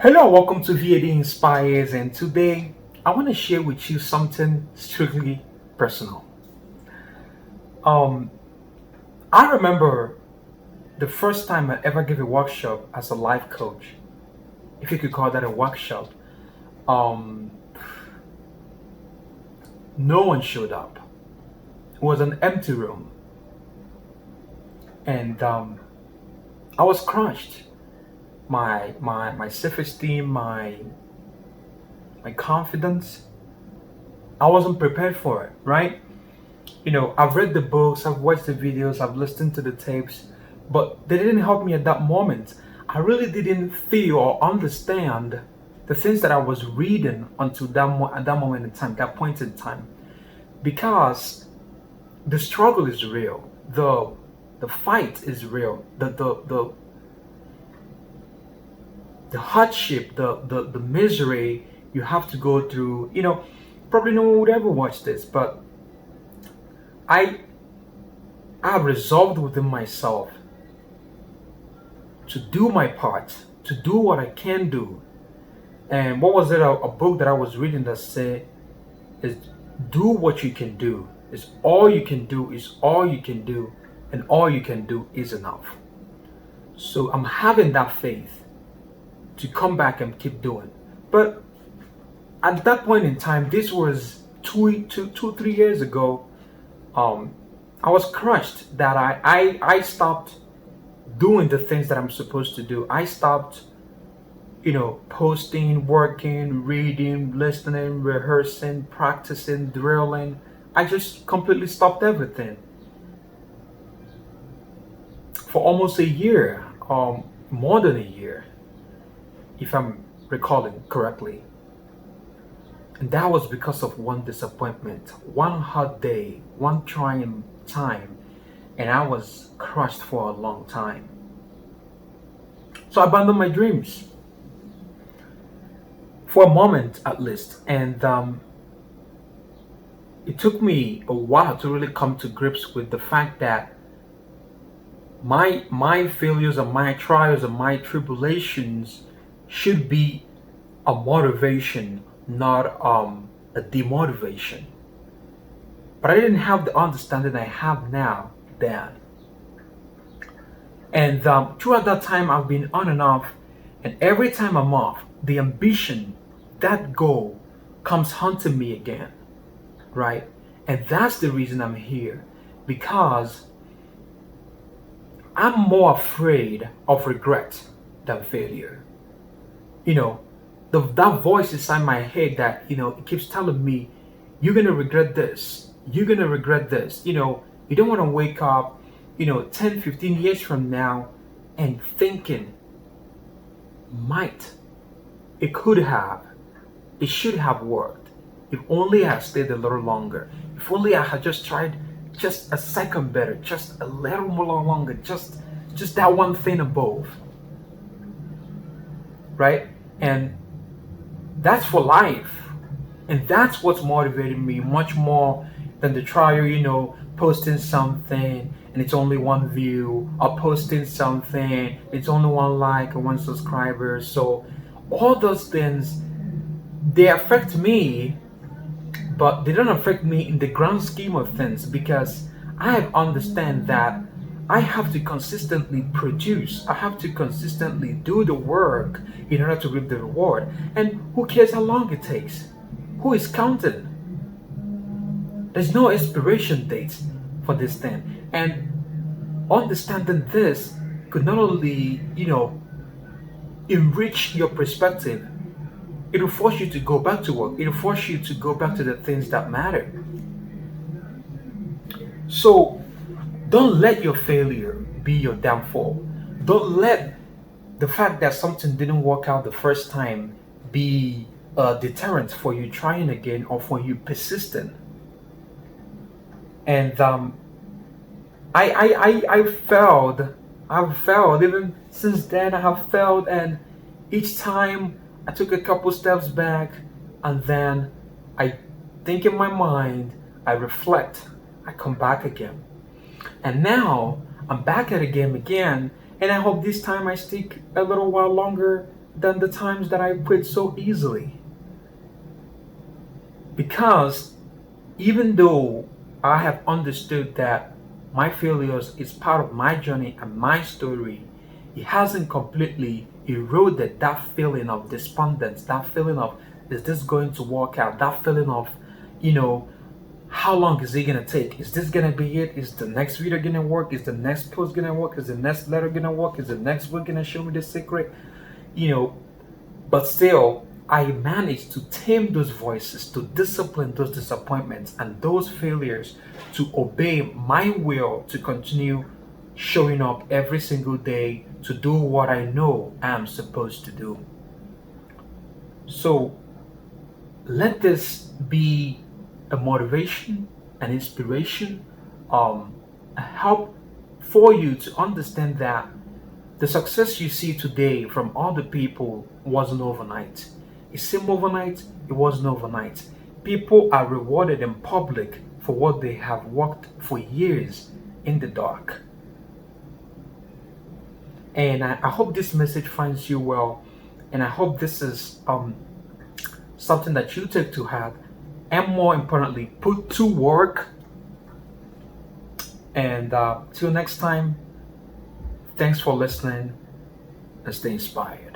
Hello, welcome to VAD Inspires, and today I want to share with you something strictly personal. Um, I remember the first time I ever gave a workshop as a life coach, if you could call that a workshop. Um, no one showed up. It was an empty room, and I was crushed. My self-esteem, my confidence. I wasn't prepared for it, right? I've read the books, I've watched the videos, I've listened to the tapes, but they didn't help me at that moment. I really didn't feel or understand the things that I was reading until at that moment in time, that point in time, because the struggle is real, the fight is real, the hardship, the misery you have to go through. Probably no one would ever watch this, but I I have resolved within myself to do my part, to do what I can do. And what was it? A book that I was reading that said, "Is do what you can do. Is all you can do. Is all you can do, and all you can do is enough." So I'm having that faith to come back and keep doing. But at that point in time, this was 3 years ago. Um, I was crushed that I stopped doing the things that I'm supposed to do. I stopped, posting, working, reading, listening, rehearsing, practicing, drilling. I just completely stopped everything for almost a year, more than a year, if I'm recalling correctly. And that was because of one disappointment, one hot day, one trying time, and I was crushed for a long time. So I abandoned my dreams for a moment at least, and it took me a while to really come to grips with the fact that my failures and my trials and my tribulations should be a motivation, not a demotivation. But I didn't have the understanding I have now then. And throughout that time, I've been on and off. And every time I'm off, the ambition, that goal, comes haunting me again, right? And that's the reason I'm here. Because I'm more afraid of regret than failure. You know, that voice inside my head that, it keeps telling me, you're going to regret this. You're going to regret this. You don't want to wake up, 10, 15 years from now and thinking, might, it could have, it should have worked. If only I had stayed a little longer. If only I had just tried just a second better, just a little more longer, just that one thing above. Right? And that's for life. And that's what's motivating me much more than the trial, posting something and it's only one view, or posting something, it's only one like or one subscriber. So all those things, they affect me, but they don't affect me in the grand scheme of things, because I have understand that I have to consistently produce. I have to consistently do the work in order to reap the reward. And who cares how long it takes? Who is counting? There's no expiration date for this thing. And understanding this could not only, enrich your perspective, it will force you to go back to work. It will force you to go back to the things that matter. So don't let your failure be your downfall. Don't let the fact that something didn't work out the first time be a deterrent for you trying again or for you persisting. And I failed. I've failed. Even since then, I have failed. And each time I took a couple steps back, and then I think in my mind, I reflect, I come back again. And now I'm back at the game again. And I hope this time I stick a little while longer than the times that I quit so easily. Because even though I have understood that my failures is part of my journey and my story, it hasn't completely eroded that feeling of despondence, that feeling of, is this going to work out? That feeling of, you know, how long is it gonna take? Is this gonna be it? Is the next video gonna work? Is the next post gonna work? Is the next letter gonna work? Is the next book gonna show me the secret? You know, but still, I managed to tame those voices, to discipline those disappointments and those failures, to obey my will, to continue showing up every single day to do what I know I'm supposed to do. So let this be a motivation, an inspiration, a help for you to understand that the success you see today from other people wasn't overnight. It seemed overnight, it wasn't overnight. People are rewarded in public for what they have worked for years in the dark. And I hope this message finds you well. And I hope this is something that you take to heart. And more importantly, put to work. And till next time, thanks for listening and stay inspired.